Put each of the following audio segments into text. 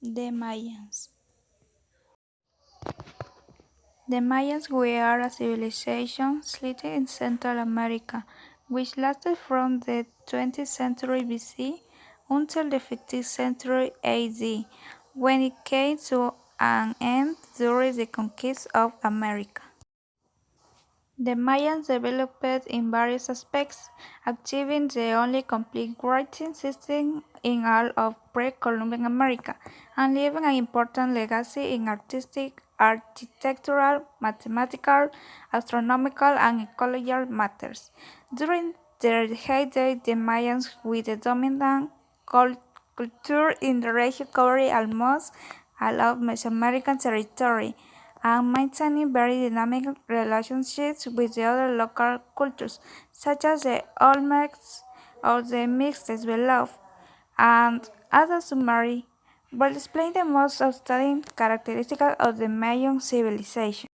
The Mayans. The Mayans were a civilization situated in Central America, which lasted from the 20th century BC until the 15th century AD, when it came to an end during the conquest of America. The Mayans developed in various aspects, achieving the only complete writing system in all of pre-Columbian America, and leaving an important legacy in artistic, architectural, mathematical, astronomical, and ecological matters. During their heyday, the Mayans, with the dominant culture in the region, covered almost all of Mesoamerican territory and maintaining very dynamic relationships with the other local cultures, such as the Olmecs or the Mixtecs below, and as a summary, will explain the most outstanding characteristics of the Mayan civilization.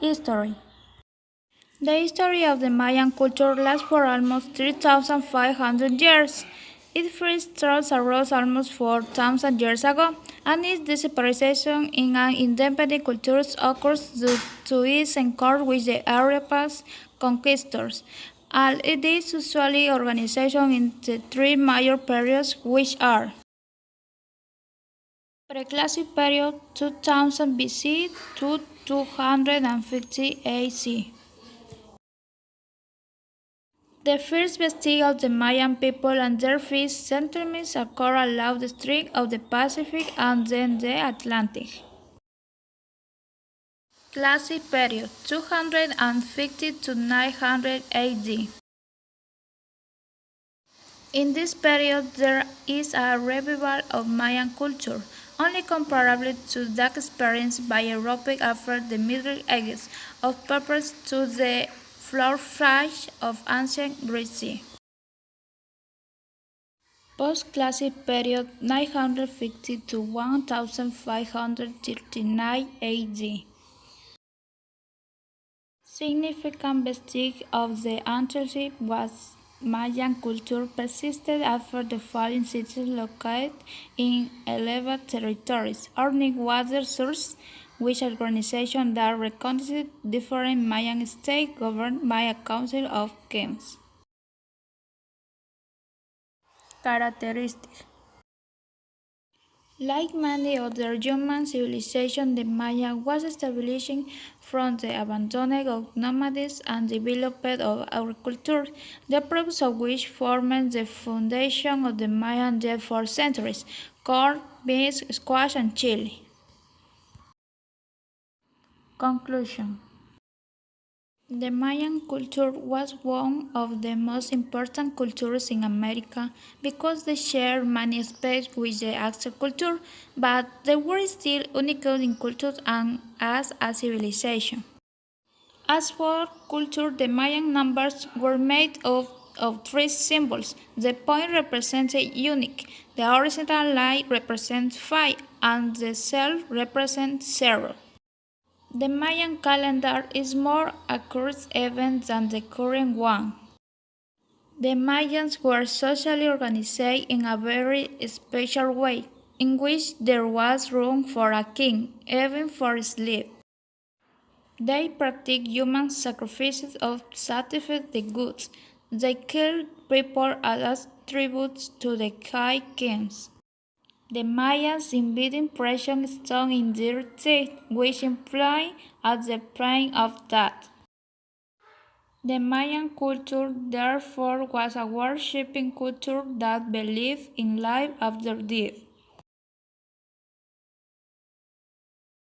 History. The history of the Mayan culture lasts for almost 3,500 years. It first arose almost 4,000 years ago, and its dispersation in an independent culture occurs due to its encounter with the European conquistors. And it is usually organized into three major periods, which are Preclassic period 2000 BC to 250 AC. The first vestige of the Mayan people and their fish settlements occur along the strait of the Pacific and then the Atlantic. Classic period 250 to 900 AD. In this period, there is a revival of Mayan culture, only comparable to that experienced by Europe after the Middle Ages, of purpose to the flourish of ancient Greece. Post-classic period 950 to 1539 AD. Significant vestige of the ancient was Mayan culture persisted after the fallen cities located in elevated territories, earning water sources, which organization that recognized different Mayan states governed by a council of kings. Characteristics. Like many other human civilizations, the Maya was established from the abandoning of nomadism and development of agriculture, the products of which formed the foundation of the Mayan diet for centuries: corn, beans, squash, and chili. Conclusion. The Mayan culture was one of the most important cultures in America because they shared many aspects with the Aztec culture, but they were still unique in culture and as a civilization. As for culture, the Mayan numbers were made of three symbols. The point represents a unique, the horizontal line represents 5, and the self represents 0. The Mayan calendar is more accurate even than the current one. The Mayans were socially organized in a very special way, in which there was room for a king, even for a slave. They practiced human sacrifices of satisfy the gods. They killed people as tributes to the high kings. The Mayans embedded precious stone in their teeth, which implied as the praying of death. The Mayan culture, therefore, was a worshipping culture that believed in life after death.